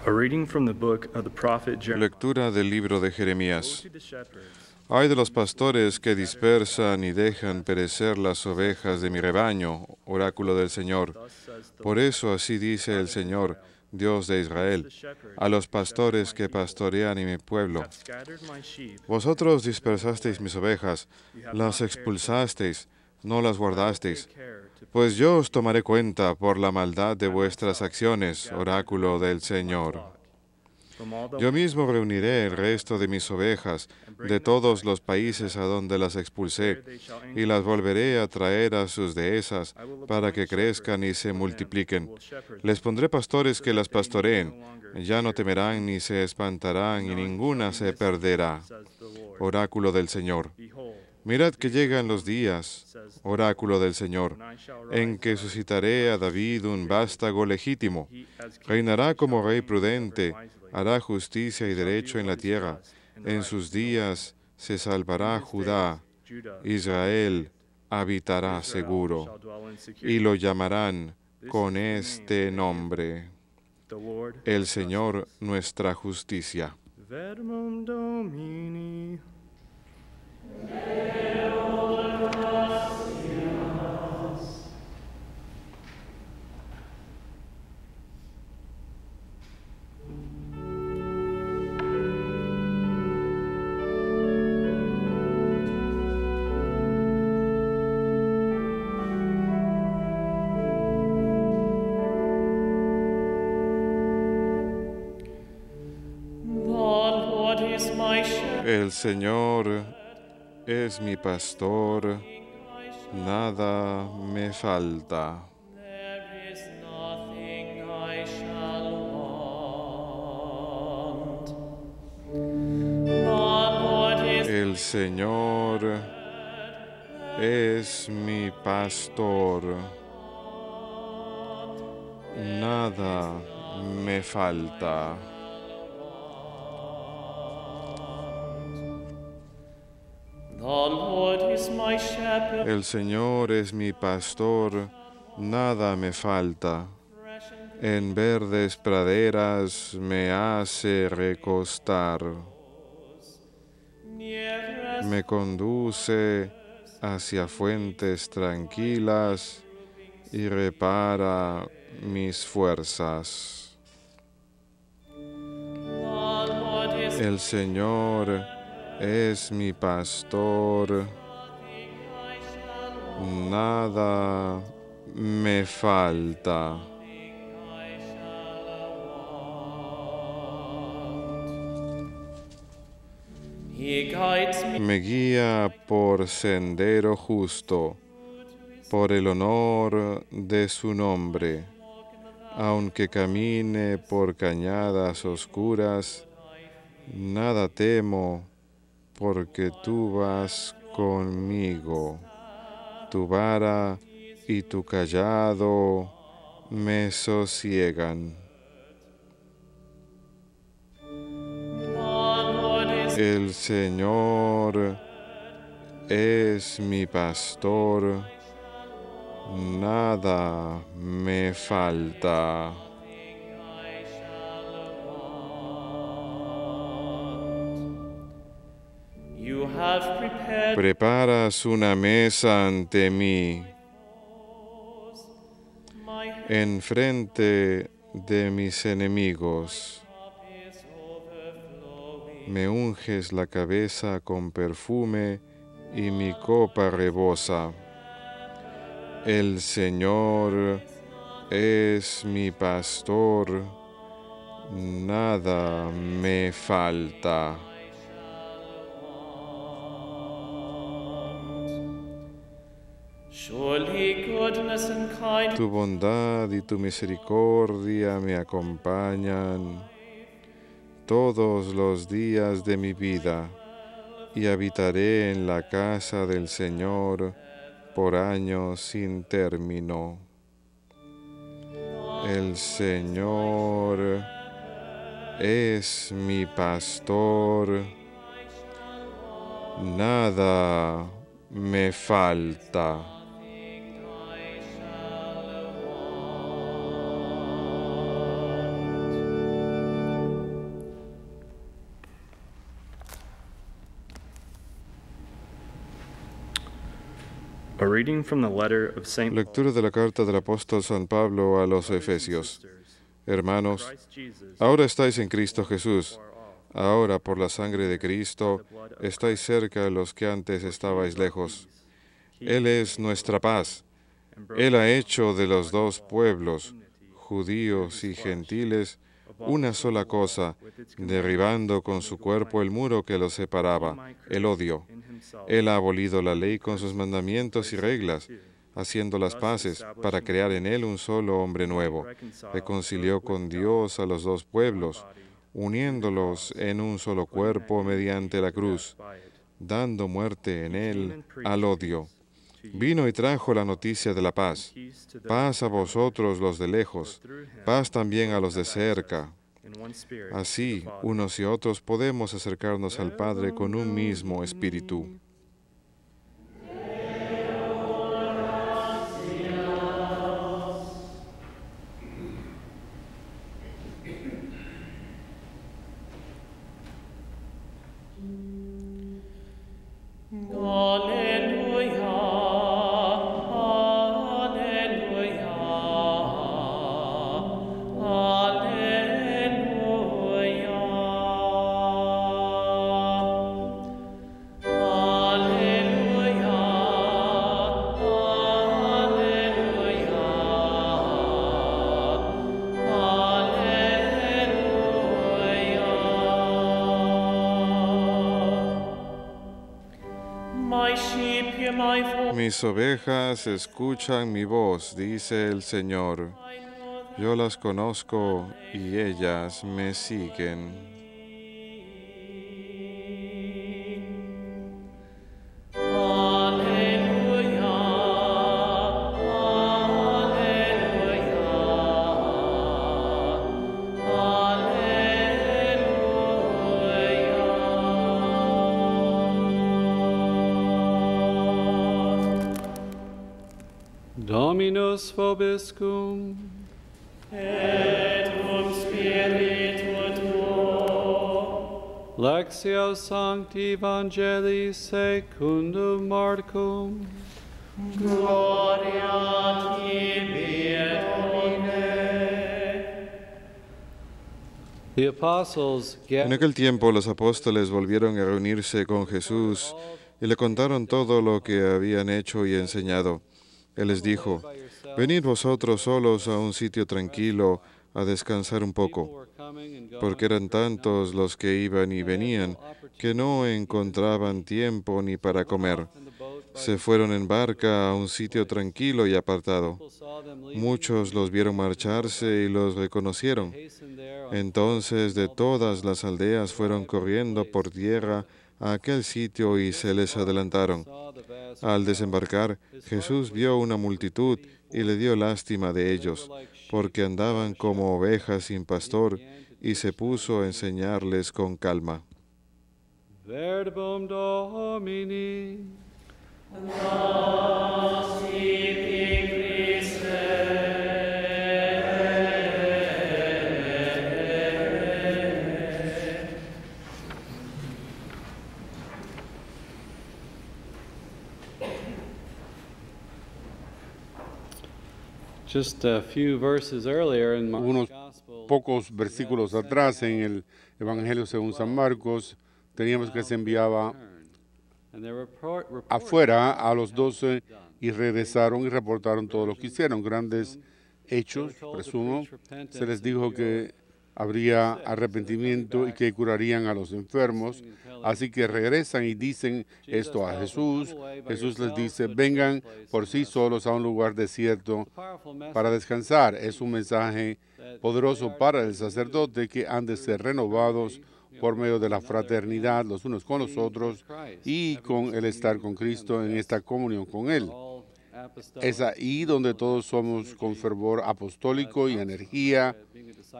A reading from the book of the prophet Jeremiah. Lectura del libro de Jeremías. To the shepherds, Ay de los pastores que dispersan y dejan perecer las ovejas de mi rebaño, oráculo del Señor. thus says the Por eso así dice el Señor, Dios de Israel, a los pastores que pastorean en mi pueblo. have scattered my sheep. Vosotros dispersasteis mis ovejas, las expulsasteis, no las guardasteis. Take care to Pues yo os tomaré cuenta por la maldad de vuestras acciones, oráculo del Señor. flock from all the Yo mismo reuniré el resto de mis ovejas de todos los países a donde las expulsé, y las volveré a traer a sus dehesas para que crezcan y se multipliquen. Les pondré pastores que las pastoreen, ya no temerán ni se espantarán, y ninguna se perderá. says the Lord. Oráculo del Señor. Behold, Mirad que llegan los días, oráculo del Señor, when I shall en rise que up, suscitaré a David un vástago legítimo. he as king Reinará como rey shall reign prudente, wisely, hará justicia y derecho en la tierra. En sus días se salvará Judá, Judah Israel habitará Israel seguro, shall dwell in y security. lo llamarán con este nombre, The Lord el Señor nuestra justicia. Verbum Domini. The Lord is my shepherd, El Señor es mi pastor, nada me falta. there is nothing I shall want. The Lord is El Señor es mi pastor, nada me falta. The Lord is my shepherd, El Señor es mi pastor, nada me falta. fresh and En verdes praderas me hace recostar. near as Me conduce hacia fuentes tranquilas y repara mis fuerzas. the Lord is El Señor es mi pastor, I shall nada me falta. I shall want. He guides me Me guía por sendero justo, por el honor de su nombre. Aunque camine por cañadas oscuras, nada temo, porque tú vas conmigo. Tu vara y tu callado me sosiegan. the Lord is El Señor es mi pastor, nada me falta. I shall want. You have prepared Preparas una mesa ante mí, my enfrente de mis enemigos. cup is overflowing. Me unges la cabeza con perfume y mi copa rebosa. El Señor es mi pastor, nada me falta. Surely goodness and kindness Tu bondad y tu misericordia me acompañan todos los días de mi vida, y habitaré en la casa del Señor por años sin término. El Señor es mi pastor, nada me falta. A reading from the letter of St. Lectura de la carta del apóstol San Pablo a los Efesios. Hermanos, Christ Jesus, ahora estáis en Cristo Jesús. Ahora, por la sangre de Cristo, estáis cerca de los que antes estabais lejos. Él es nuestra paz. Él ha hecho de los dos pueblos, judíos y gentiles, una sola cosa, derribando con su cuerpo el muro que los separaba, el odio. Él ha abolido la ley con sus mandamientos y reglas, haciendo las paces para crear en él un solo hombre nuevo. Reconcilió con Dios a los dos pueblos, uniéndolos en un solo cuerpo mediante la cruz, dando muerte en él al odio. Vino y trajo la noticia de la paz. Paz a vosotros los de lejos, paz también a los de cerca. Así, unos y otros podemos acercarnos al Padre con un mismo espíritu. Alleluia, alleluia, alleluia. Alleluia, alleluia. My sheep hear my voice. Mis ovejas escuchan mi voz, dice el Señor. Yo las conozco y ellas me siguen. Alleluia, alleluia. Dominus vobiscum, Et cum spiritu tuo. Lectio Sancti Evangelii secundum Marcum. Gloria tibi, Domine. The apostles En gathered aquel tiempo los apóstoles volvieron a reunirse con Jesús y le contaron todo lo que habían hecho y enseñado. Él les dijo, venid vosotros solos a un sitio tranquilo a descansar un poco, porque eran tantos los que iban y venían que no encontraban tiempo ni para comer. Se fueron en barca a un sitio tranquilo y apartado. Muchos los vieron marcharse y los reconocieron. Entonces de todas las aldeas fueron corriendo por tierra a aquel sitio y se les adelantaron. Al desembarcar, Jesús vio una multitud y le dio lástima de ellos, porque andaban como ovejas sin pastor, y se puso a enseñarles con calma. Verbum Domini. Just a few verses earlier in Mark's Unos Gospel, pocos versículos atrás en el Evangelio según San Marcos, teníamos que se enviaba and the report afuera a los 12 y regresaron y reportaron todo lo que hicieron. Grandes hechos, presumo. Se les dijo que habría arrepentimiento y que curarían a los enfermos. Así que regresan y dicen esto a Jesús. Jesús les dice, vengan por sí solos a un lugar desierto para descansar. Es un mensaje poderoso para el sacerdote que han de ser renovados por medio de la fraternidad los unos con los otros y con el estar con Cristo en esta comunión con Él. Es ahí donde todos somos con fervor apostólico y energía,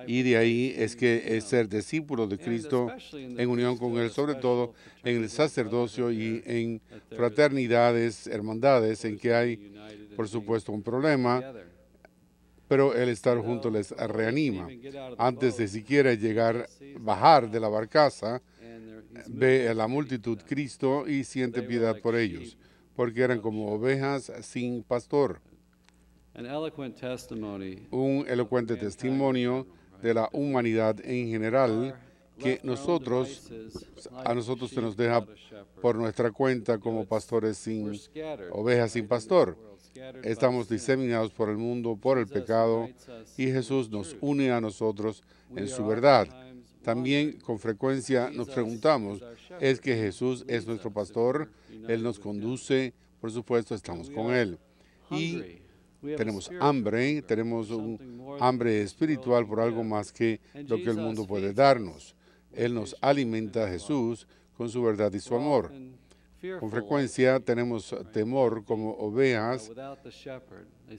y de ahí es que es ser discípulo de Cristo en unión con Él, sobre todo en el sacerdocio y en fraternidades, hermandades, en que hay, por supuesto, un problema, pero el estar juntos les reanima. Antes de siquiera bajar de la barcaza, ve a la multitud Cristo y siente piedad por ellos, porque eran como ovejas sin pastor. An eloquent testimony Un elocuente testimonio de la humanidad en general que a nosotros se nos deja por nuestra cuenta como pastores sin ovejas sin pastor. Estamos diseminados por el mundo, por el pecado, y Jesús nos une a nosotros en su verdad. También con frecuencia nos preguntamos, ¿es que Jesús es nuestro pastor? Él nos conduce, por supuesto, estamos con Él. Y tenemos hambre, tenemos un hambre espiritual por algo más que lo que el mundo puede darnos. Él nos alimenta a Jesús con su verdad y su amor. Con frecuencia tenemos temor como ovejas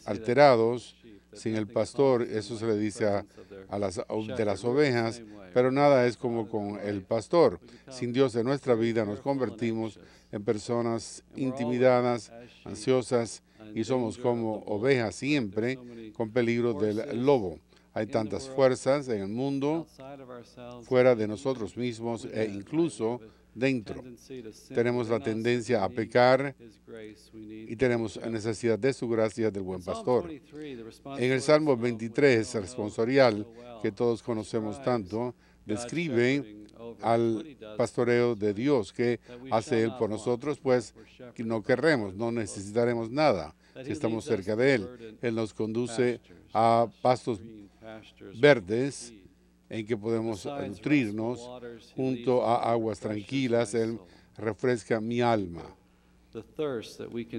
alterados sin el pastor. Eso se le dice de las ovejas, pero nada es como con el pastor. Sin Dios en nuestra vida nos convertimos en personas intimidadas, ansiosas, y somos como ovejas siempre con peligro del lobo. Hay tantas fuerzas en el mundo, fuera de nosotros mismos e incluso dentro. Tenemos la tendencia a pecar y tenemos necesidad de su gracia del buen pastor. En el Salmo 23, el responsorial, que todos conocemos tanto, describe al pastoreo de Dios que hace Él por nosotros, pues que no querremos, no necesitaremos nada si estamos cerca de Él. Él nos conduce a pastos verdes en que podemos nutrirnos junto a aguas tranquilas. Él refresca mi alma.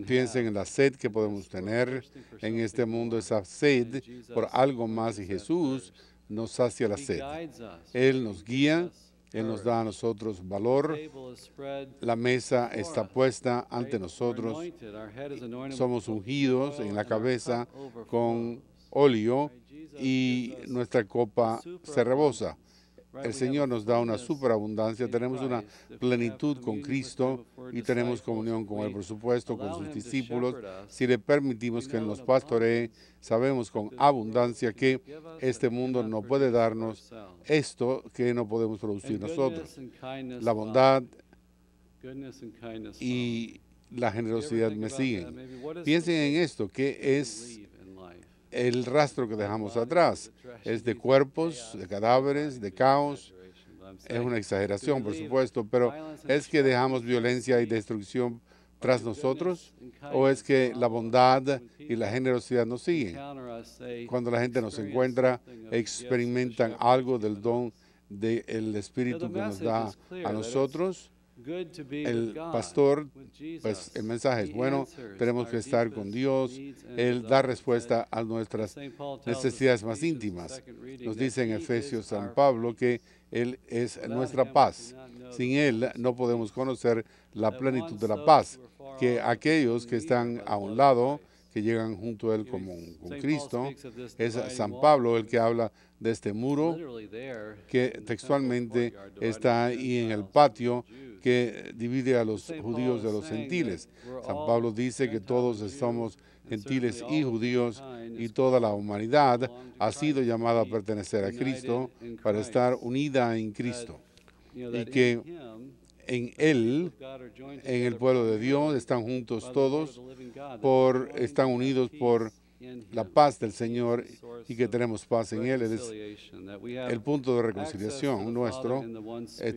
Piensen en la sed que podemos tener en este mundo, esa sed por algo más, y Jesús nos sacia la sed. Él nos guía, Él nos da a nosotros valor. La mesa está puesta ante nosotros. Somos ungidos en la cabeza con óleo y nuestra copa se rebosa. El Señor nos da una superabundancia, tenemos una plenitud con Cristo y tenemos comunión con Él, por supuesto, con sus discípulos. Si le permitimos que Él nos pastoree, sabemos con abundancia que este mundo no puede darnos esto que no podemos producir nosotros. La bondad y la generosidad me siguen. Piensen en esto, que es el rastro que dejamos atrás. Es de cuerpos, de cadáveres, de caos. Es una exageración, por supuesto, pero ¿es que dejamos violencia y destrucción tras nosotros? ¿O es que la bondad y la generosidad nos siguen? Cuando la gente nos encuentra, experimentan algo del don del Espíritu que nos da a nosotros. El pastor, pues el mensaje es bueno, tenemos que estar con Dios. Él da respuesta a nuestras necesidades más íntimas. Nos dice en Efesios San Pablo que Él es nuestra paz. Sin Él no podemos conocer la plenitud de la paz, que aquellos que están a un lado, que llegan junto a Él como con Cristo, es San Pablo el que habla de este muro que textualmente está ahí en el patio que divide a los judíos de los gentiles. San Pablo dice que todos somos gentiles y judíos, y toda la humanidad ha sido llamada a pertenecer a Cristo para estar unida en Cristo, y que en Él, en el pueblo de Dios, están juntos todos, están unidos por la paz del Señor, y que tenemos paz en Él. Es el punto de reconciliación nuestro.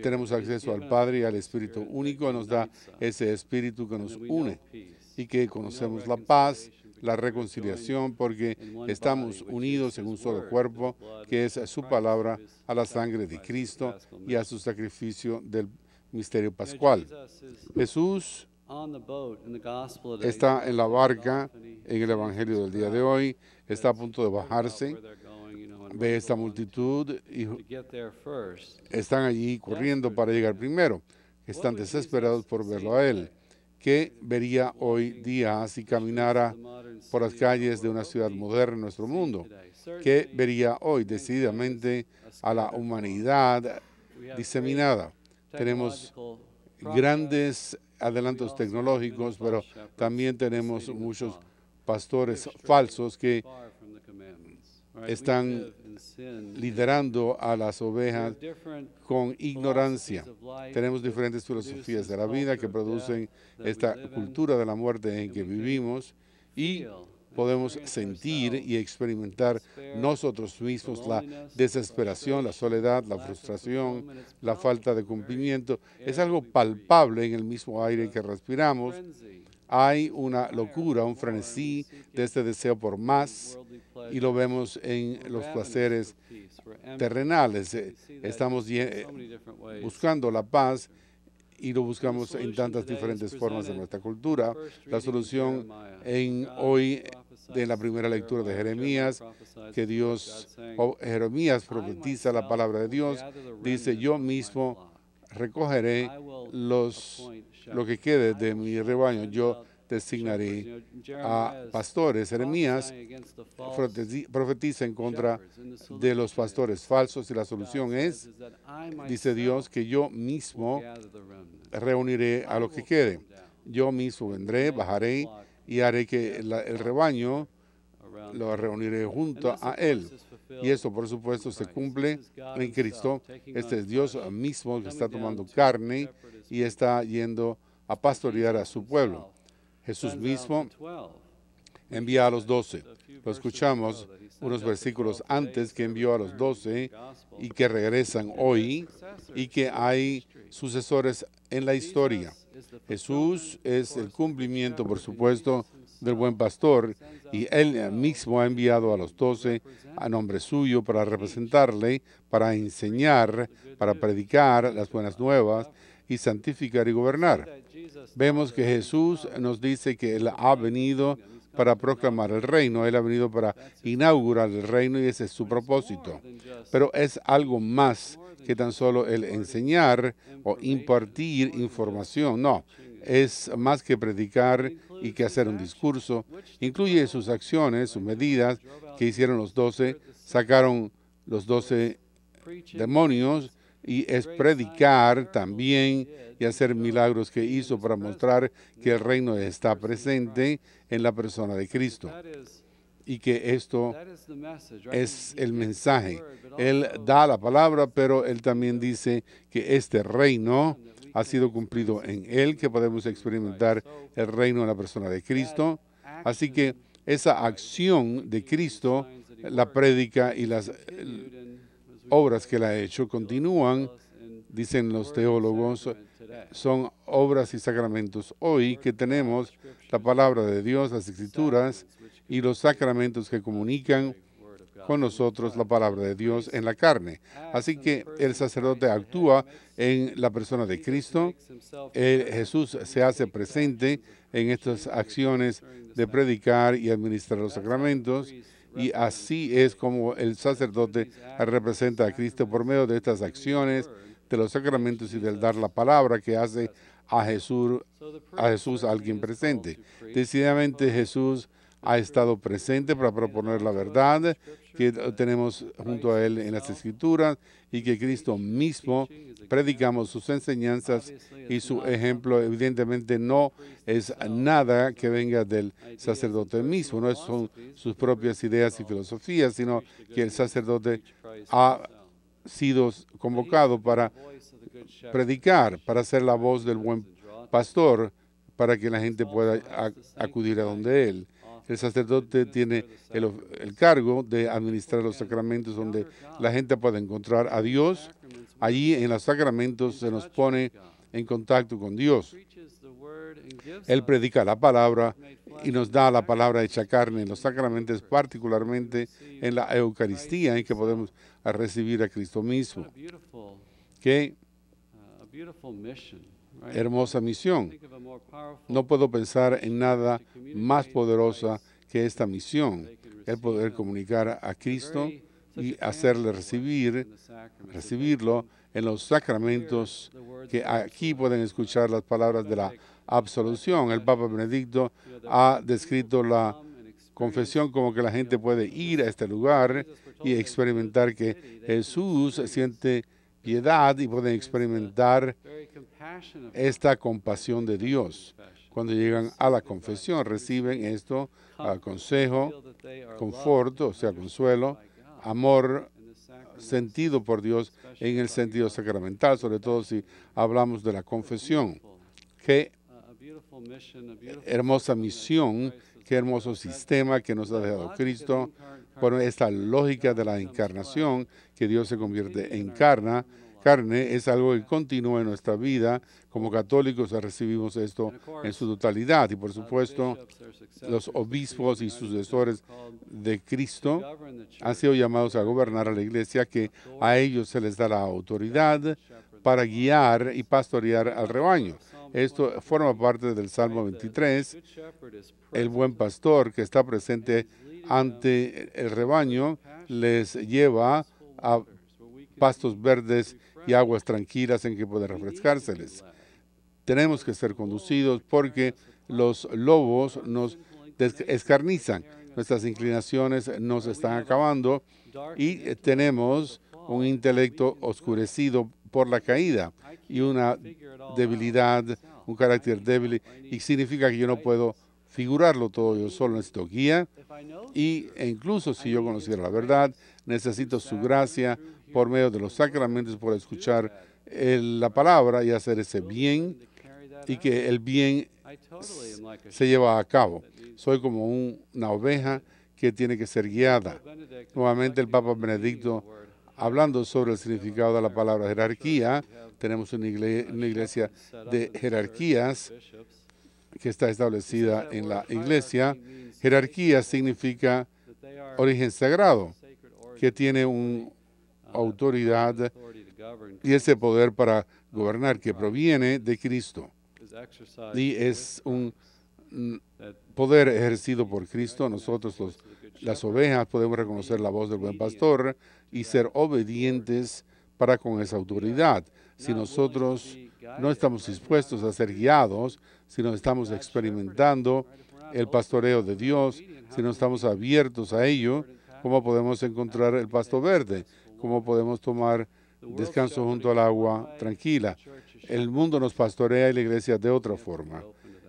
Tenemos acceso al Padre y al Espíritu único. Nos da ese Espíritu que nos une, y que conocemos la paz, la reconciliación, porque estamos unidos en un solo cuerpo, que es su palabra, a la sangre de Cristo y a su sacrificio del misterio pascual. Jesús está en la barca en el Evangelio del día de hoy, está a punto de bajarse, ve esta multitud y están allí corriendo para llegar primero. Están desesperados por verlo a Él. ¿Qué vería hoy día si caminara por las calles de una ciudad moderna en nuestro mundo? ¿Qué vería hoy decididamente a la humanidad diseminada? Tenemos grandes adelantos tecnológicos, pero también tenemos muchos pastores falsos que están liderando a las ovejas con ignorancia. Tenemos diferentes filosofías de la vida que producen esta cultura de la muerte en que vivimos y podemos sentir y experimentar nosotros mismos la desesperación, la soledad, la frustración, la falta de cumplimiento. Es algo palpable en el mismo aire que respiramos. Hay una locura, un frenesí de este deseo por más y lo vemos en los placeres terrenales. Estamos buscando la paz y lo buscamos en tantas diferentes formas de nuestra cultura. La solución hoy de la primera lectura de Jeremías, que Jeremías profetiza la palabra de Dios, dice: yo mismo recogeré lo que quede de mi rebaño, yo designaré a pastores. Jeremías profetiza en contra de los pastores falsos y la solución es, dice Dios, que yo mismo reuniré a lo que quede. Yo mismo vendré, bajaré y haré que el rebaño lo reuniré junto a él. Y eso, por supuesto, se cumple en Cristo. Este es Dios mismo que está tomando carne y está yendo a pastorear a su pueblo. Jesús mismo envía a los 12. Lo escuchamos unos versículos antes, que envió a los 12 y que regresan hoy y que hay sucesores en la historia. Jesús es el cumplimiento, por supuesto, del buen pastor, y él mismo ha enviado a los 12 a nombre suyo para representarle, para enseñar, para predicar las buenas nuevas y santificar y gobernar. Vemos que Jesús nos dice que Él ha venido para proclamar el reino, Él ha venido para inaugurar el reino y ese es su propósito. Pero es algo más que tan solo el enseñar o impartir información, no. Es más que predicar y que hacer un discurso. Incluye sus acciones, sus medidas que hicieron los 12, sacaron los 12 demonios, y es predicar también y hacer milagros que hizo para mostrar que el reino está presente en la persona de Cristo. Y que esto es el mensaje. Él da la palabra, pero Él también dice que este reino ha sido cumplido en Él, que podemos experimentar el reino en la persona de Cristo. Así que esa acción de Cristo, la prédica y las obras que Él ha hecho continúan, dicen los teólogos, son obras y sacramentos hoy que tenemos la palabra de Dios, las escrituras y los sacramentos que comunican con nosotros la palabra de Dios en la carne. Así que el sacerdote actúa en la persona de Cristo. Jesús se hace presente en estas acciones de predicar y administrar los sacramentos. Y así es como el sacerdote representa a Cristo por medio de estas acciones, de los sacramentos y del dar la palabra que hace a Jesús alguien presente. Decididamente Jesús ha estado presente para proponer la verdad que tenemos junto a Él en las Escrituras y que Cristo mismo predicamos sus enseñanzas y su ejemplo. Evidentemente no es nada que venga del sacerdote mismo, no son sus propias ideas y filosofías, sino que el sacerdote ha sido convocado para predicar, para ser la voz del buen pastor, para que la gente pueda acudir a donde Él. El sacerdote tiene el cargo de administrar los sacramentos donde la gente puede encontrar a Dios. Allí en los sacramentos se nos pone en contacto con Dios. Él predica la palabra y nos da la palabra hecha carne en los sacramentos, particularmente en la Eucaristía, en que podemos recibir a Cristo mismo. Qué hermosa misión. No puedo pensar en nada más poderosa que esta misión, el poder comunicar a Cristo y hacerle recibirlo en los sacramentos, que aquí pueden escuchar las palabras de la absolución. El Papa Benedicto ha descrito la confesión como que la gente puede ir a este lugar y experimentar que Jesús siente piedad y pueden experimentar esta compasión de Dios. Cuando llegan a la confesión, reciben esto, consejo, confort, o sea, consuelo, amor sentido por Dios en el sentido sacramental, sobre todo si hablamos de la confesión. Qué hermosa misión, qué hermoso sistema que nos ha dejado Cristo, por esta lógica de la encarnación, que Dios se convierte en carne, es algo que continúa en nuestra vida. Como católicos recibimos esto en su totalidad y, por supuesto, los obispos y sucesores de Cristo han sido llamados a gobernar a la iglesia, que a ellos se les da la autoridad para guiar y pastorear al rebaño. Esto forma parte del Salmo 23. El buen pastor que está presente ante el rebaño les lleva a pastos verdes y aguas tranquilas en que pueden refrescárseles. Tenemos que ser conducidos porque los lobos nos escarnizan, nuestras inclinaciones nos están acabando y tenemos un intelecto oscurecido por la caída y una debilidad, un carácter débil, y significa que yo no puedo figurarlo todo yo solo, necesito guía, y incluso si yo conociera la verdad, necesito su gracia por medio de los sacramentos, por escuchar la palabra y hacer ese bien, y que el bien se lleva a cabo. Soy como una oveja que tiene que ser guiada. Nuevamente el Papa Benedicto, hablando sobre el significado de la palabra jerarquía, tenemos una iglesia de jerarquías que está establecida en la iglesia. Jerarquía significa origen sagrado, que tiene una autoridad y ese poder para gobernar que proviene de Cristo. Y es un poder ejercido por Cristo. Nosotros, las ovejas, podemos reconocer la voz del buen pastor y ser obedientes para con esa autoridad. Si nosotros no estamos dispuestos a ser guiados, si no estamos experimentando el pastoreo de Dios, si no estamos abiertos a ello, ¿cómo podemos encontrar el pasto verde? ¿Cómo podemos tomar descanso junto al agua tranquila? El mundo nos pastorea y la iglesia de otra forma.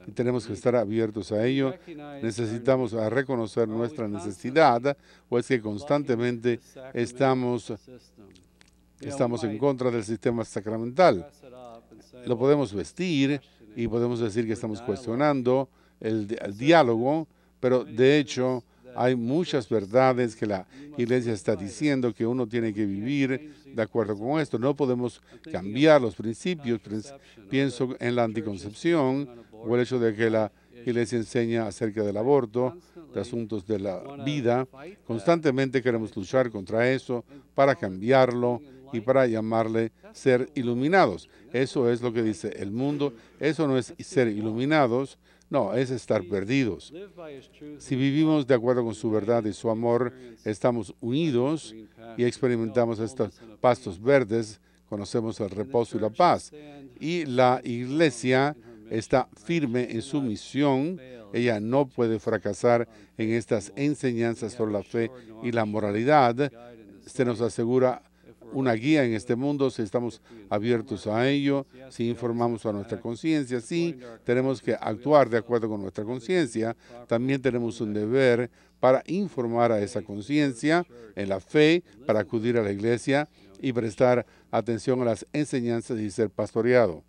Y tenemos que estar abiertos a ello. Necesitamos reconocer nuestra necesidad, o es que constantemente estamos en contra del sistema sacramental. Lo podemos vestir y podemos decir que estamos cuestionando el diálogo, pero de hecho hay muchas verdades que la iglesia está diciendo que uno tiene que vivir de acuerdo con esto. No podemos cambiar los principios. Pienso en la anticoncepción o el hecho de que la iglesia enseña acerca del aborto, de asuntos de la vida. Constantemente queremos luchar contra eso para cambiarlo y para llamarle ser iluminados. Eso es lo que dice el mundo. Eso no es ser iluminados, no, es estar perdidos. Si vivimos de acuerdo con su verdad y su amor, estamos unidos y experimentamos estos pastos verdes, conocemos el reposo y la paz. Y la iglesia está firme en su misión. Ella no puede fracasar en estas enseñanzas sobre la fe y la moralidad. Se nos asegura una guía en este mundo si estamos abiertos a ello, si informamos a nuestra conciencia. Sí, tenemos que actuar de acuerdo con nuestra conciencia. También tenemos un deber para informar a esa conciencia en la fe, para acudir a la iglesia y prestar atención a las enseñanzas y ser pastoreado.